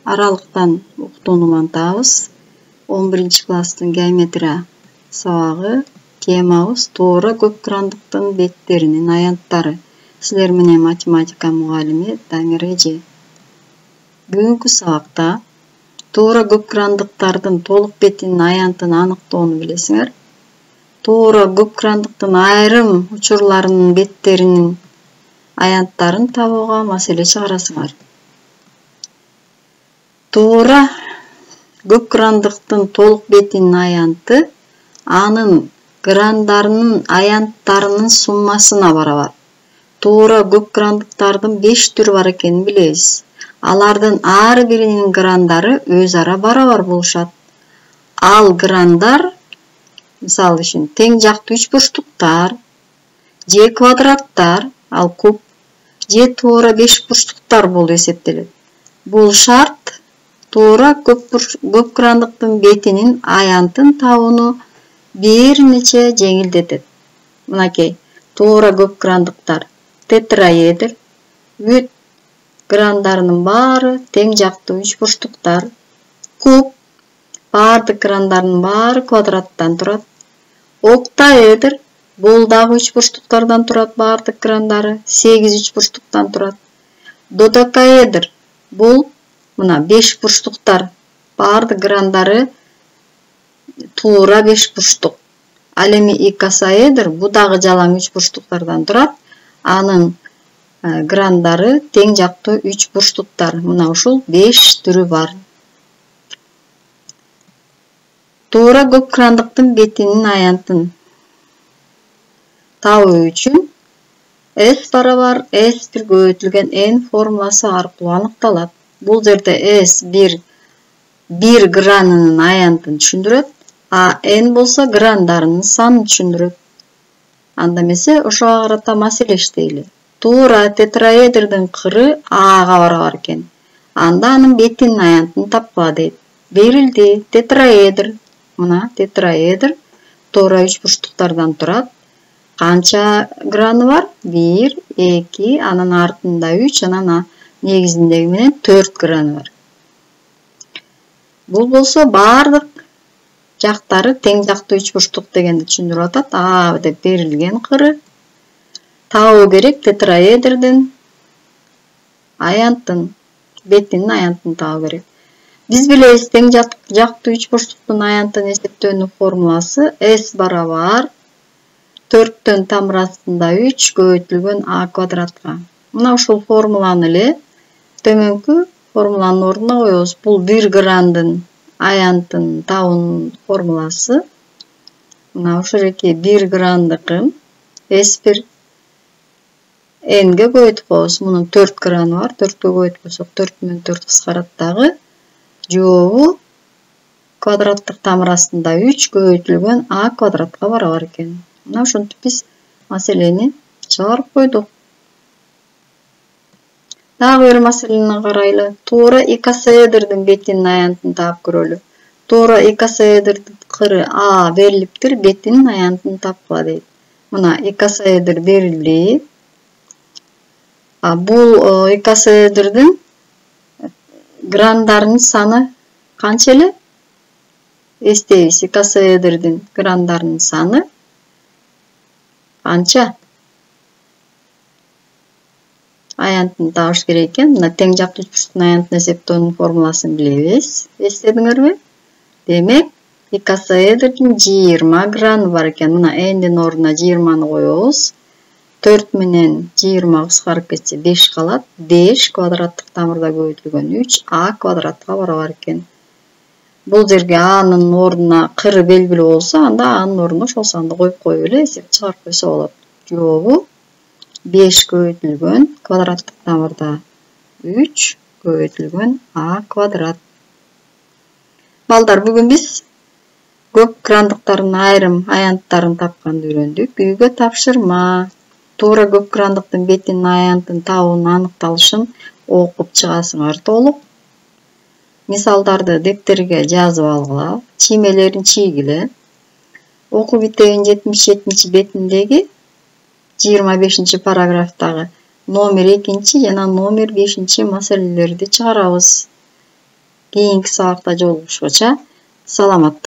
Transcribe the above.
аралыктан уктууну улантабыз. 11-класстын геометрия сабагы, темабыз туура көпкырандыктын беттеринин аянттары. Силер менен математика мугалими Дамир эже. Бүгүнкү сабакта туура көпкырандыктардын толук бетинин аянтын аныктоону билесиңер. Туура көпкырандыктын айрым учурларынын беттеринин аянттарын табууга маселе чыгарасыңар. Туура көпкырандыктын толук бетинин аянты анын грандарынын аянттарынын суммасына барабар. Туура көпкырандыктардын 5 түрү бар экенин билебиз. Алардын ар биринин грандары өз ара барабар болушат. Ал грандар, мисалы үчүн, тең жактуу үч бурчтуктар, же квадраттар, ал куб, же туура 5 бурчтуктар болуп эсептелет. Бул шарт туура көпкырандыктын бетинин аянтын табууну бир нече жеңилдетет. Мынакей, туура көпкырандыктар тетраэдр, бүт грандарынын баары тең жактуу үч бурчтуктар, куб, бардык грандарынын баары квадраттан турат. Октаэдр, бул дагы үч бурчтуктардан турат, бардык грандары 8 үч бурчтуктан турат. Додекаэдр, бул мына 5 бурчтуктар, бардык грандары туура 5 бурчтук. Ал эми икосаэдр, бул дагы жалаң 3 бурчтуктардан турат. Анын грандары тең жактуу 3 бурчтуктар. Мына ушул 5 түрү бар. Туура көпкырандыктын бетинин аянтын табуу үчүн S барабар S1 көбөйтүлгөн n формуласы аркылуу аныкталат. Бул жерде S бир гранынын аянтын түшүндүрөт, а n болсо грандарынын санын түшүндүрөт. Анда эмесе ошого карата маселе иштейли. Туура тетраэдрдин кыры Ага барабар экен. Анда анын бетинин аянтын тапкыла дейт. Берилди, тетраэдр. Мына тетраэдр туура 3 бурчтуктардан турат. Канча граны бар? 1, 2, анын артында 3, анан негизиндеги менен 4 граны бар. Бул болсо бардык жактары тең жактуу 3 бурчтук дегенди түшүндүрүп атат. А деп берилген кыры. Табуу керек тетраэдрдин аянтын, бетинин аянтын табуу керек. Биз билебиз, тең жактуу 3 бурчтуктун аянтын эсептөөнүн формуласы S барабар 4төн тамыр астында 3 көбөйтүлгөн А квадратка. Мына ушул формуланы эле төмөнкү формуланын ордуна коебуз. Бул 1 грандын аянтын табуунун формуласы. Мына ушул жерге 1 грандыкын S1 nге көбөйтүп коебуз. Мунун 4 граны бар. 4кө көбөйтүп койсок 4 менен 4 кыскарат дагы. Жообу квадраттык тамыр астында 3 көбөйтүлгөн А квадратка барабар экен. Мына ушинтип биз маселени чыгарып койдук. Дагы бир маселени карайлы. Туура икосаэдрдин бетинин аянтын таап көрөлү. Туура икосаэдрдин кыры А берилиптир, бетинин аянтын тапкыла дейт. Мына икосаэдр берилди. Бул икосаэдрдин грандарынын саны канча эле? Эстейбиз, икосаэдрдин грандарынын саны канча? Аянтын табыш керек экен. Мына тең жактуу бурчтуктун аянтын эсептөөнүн формуласын билебиз. Эстедиңерби? Демек, икосаэдрдин 20 граны бар экен. Мына n'дин ордуна 20-ны коебуз. 4 менен 20 кыскарып кетсе 5 калат. 5 квадраттык тамырда көбөйтүлгөн 3 А квадратка барабар экен. Бул жерге Анын ордуна кыры белгилүү болсо, анда Анын ордуна ошол санды коюп коюп эле эсеп чыгарып койсо болот. Жообу 5 көбөйтүлгөн квадраттык тамырда 3 көбөйтүлгөн А квадрат. Балдар, бүгүн биз көпкырандыктардын айрым аянттарын тапканды үйрөндүк. Үйгө тапшырма. Туура көпкырандыктын бетинин аянтын табуунун аныкталышын окуп чыгасыңар толук. Мисалдарды дептерге жазып алгыла, чиймелерин чийгиле. Окуу китебинин 77 бетиндеги 25 параграфтагы номер 2 жана номер 5 маселелерди чыгарабыз. Кийинки сабакта жолугушкуча саламатта